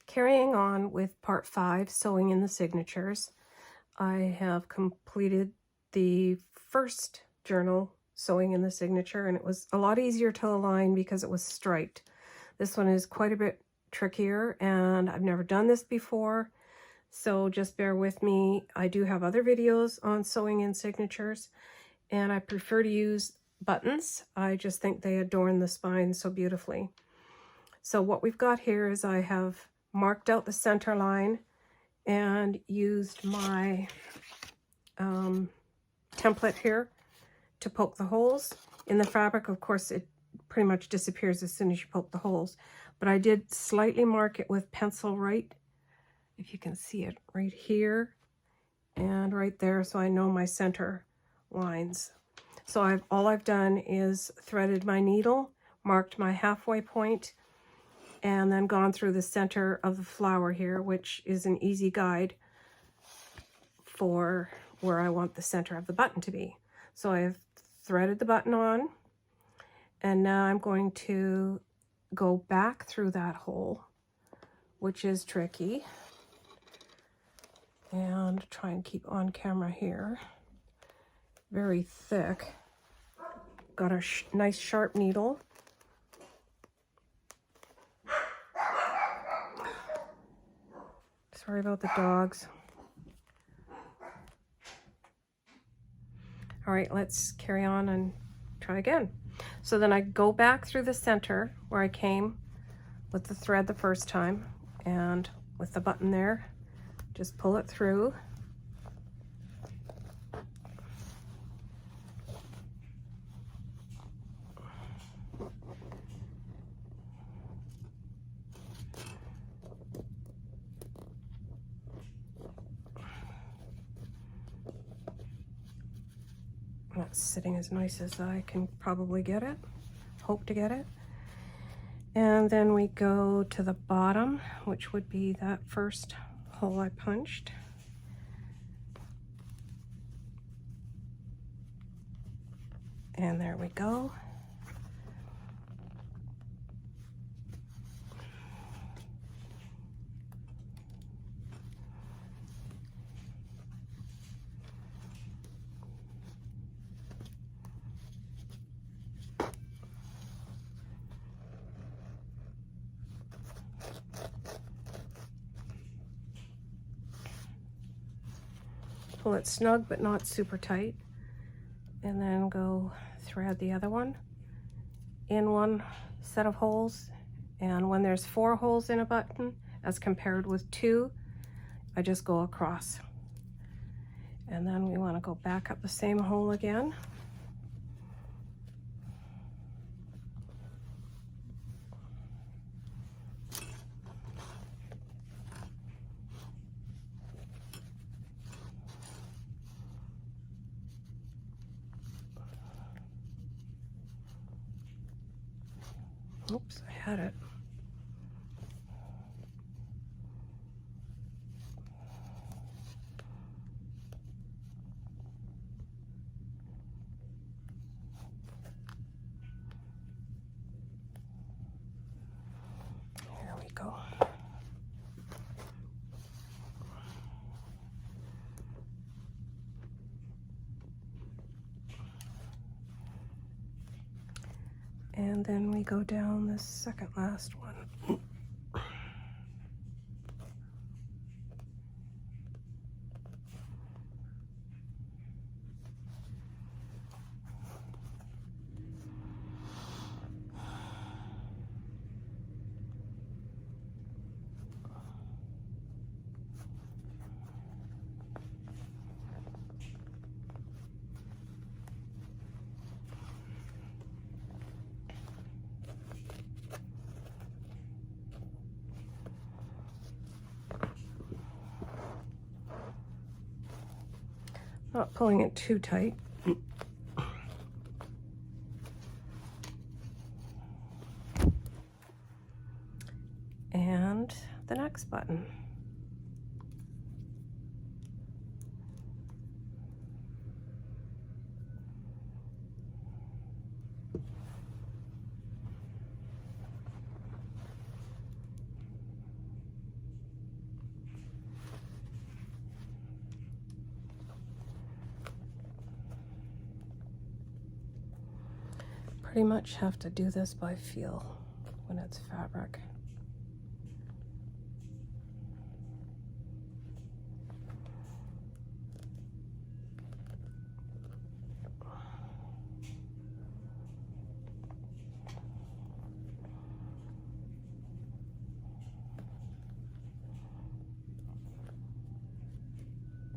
Carrying on with part 5, sewing in the signatures, I have completed the first journal, sewing in the signature, and it was a lot easier to align because it was striped. This one is quite a bit trickier, and I've never done this before, so just bear with me. I do have other videos on sewing in signatures, and I prefer to use buttons. I just think they adorn the spine so beautifully. So what we've got here is I have marked out the center line and used my template here to poke the holes. In the fabric, of course, it pretty much disappears as soon as you poke the holes, but I did slightly mark it with pencil right, if you can see it, right here and right there, so I know my center lines. So all I've done is threaded my needle, marked my halfway point, and then gone through the center of the flower here, which is an easy guide for where I want the center of the button to be. So I've threaded the button on, and now I'm going to go back through that hole, which is tricky, and try and keep on camera here. Very thick. Got a nice sharp needle. Sorry about the dogs. All right, let's carry on and try again. So then I go back through the center where I came with the thread the first time, and with the button there, just pull it through. Not sitting as nice as I can probably get it, hope to get it. And then we go to the bottom, which would be that first hole I punched. And there we go. Pull it snug but not super tight, and then go thread the other one in one set of holes. And when there's 4 holes in a button as compared with 2, I just go across. And then we want to go back up the same hole again. Oops, I had it. Here we go. And then we go down the second last one. Not pulling it too tight. And the next button. pretty much have to do this by feel when it's fabric.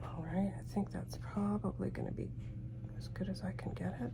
All right, I think that's probably going to be as good as I can get it.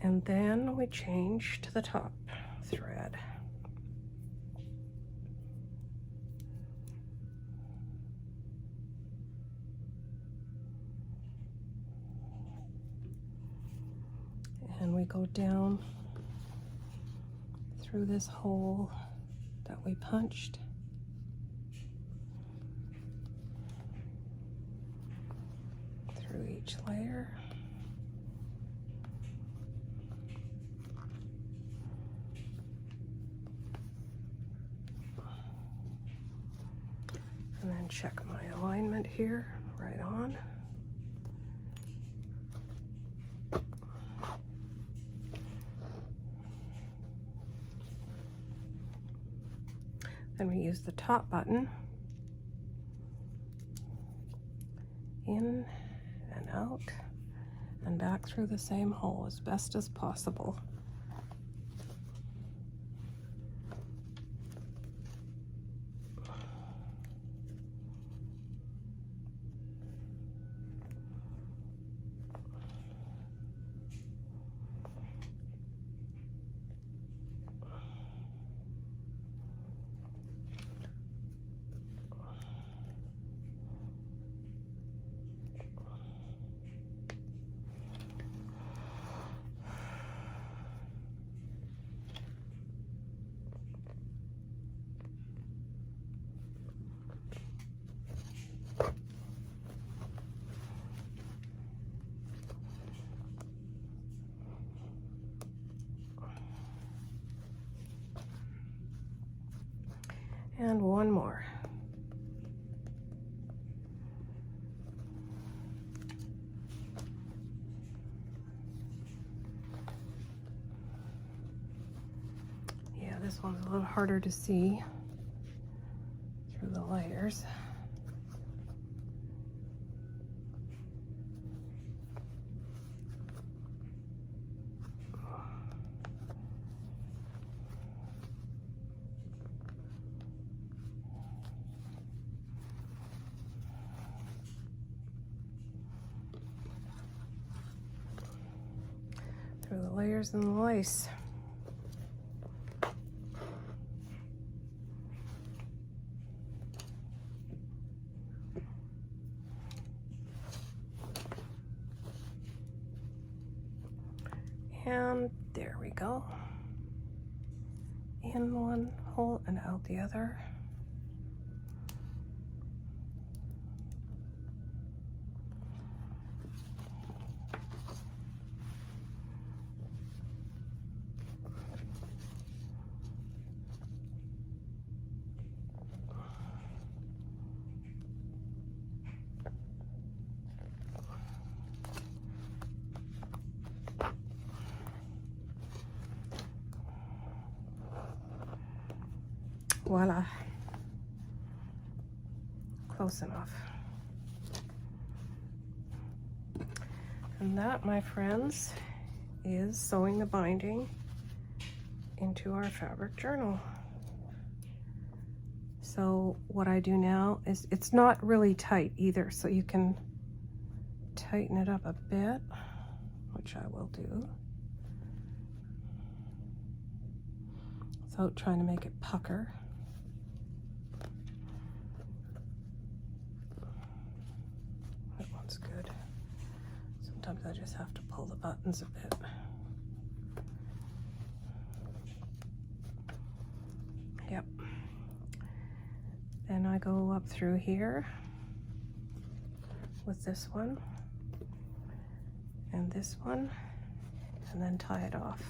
And then we change to the top thread. And we go down through this hole that we punched. Through each layer. And then check my alignment here, right on. Then we use the top button, in and out, and back through the same hole as best as possible. And one more. Yeah, this one's a little harder to see through the layers. Through the layers and the lace. And there we go. In one hole and out the other. Voila. Close enough. And that, my friends, is sewing the binding into our fabric journal. So what I do now is, it's not really tight either, so you can tighten it up a bit, which I will do, without trying to make it pucker. That one's good. Sometimes I just have to pull the buttons a bit. Yep. up through here with this one and this one, and then tie it off.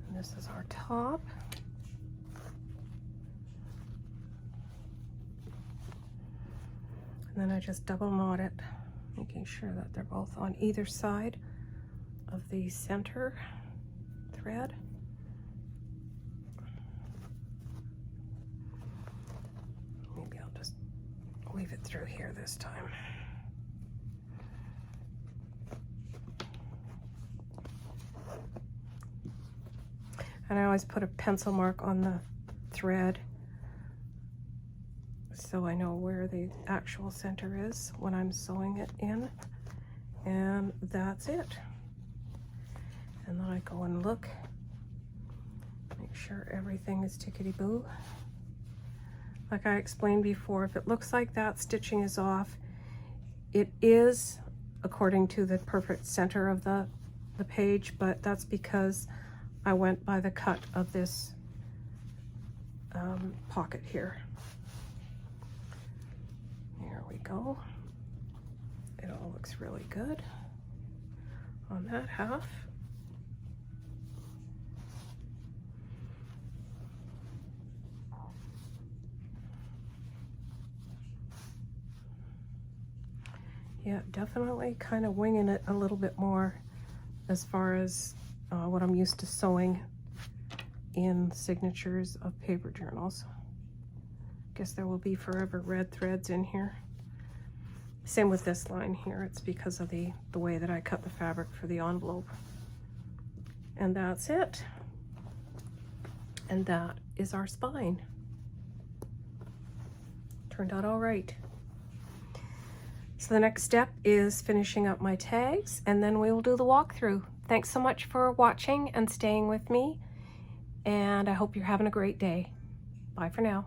And this is our top. And then I just double knot it, making sure that they're both on either side of the center thread. Maybe I'll just weave it through here this time. And I always put a pencil mark on the thread so I know where the actual center is when I'm sewing it in. And that's it. And then I go and look, make sure everything is tickety-boo. Like I explained before, if it looks like that stitching is off, it is according to the perfect center of the page, but that's because I went by the cut of this pocket here. There we go. It all looks really good on that half. Yeah, definitely kind of winging it a little bit more as far as what I'm used to sewing in signatures of paper journals. Guess there will be forever red threads in here. Same with this line here. It's because of the way that I cut the fabric for the envelope. And that's it. And that is our spine. Turned out all right. So the next step is finishing up my tags, and then we will do the walkthrough. Thanks so much for watching and staying with me, and I hope you're having a great day. Bye for now.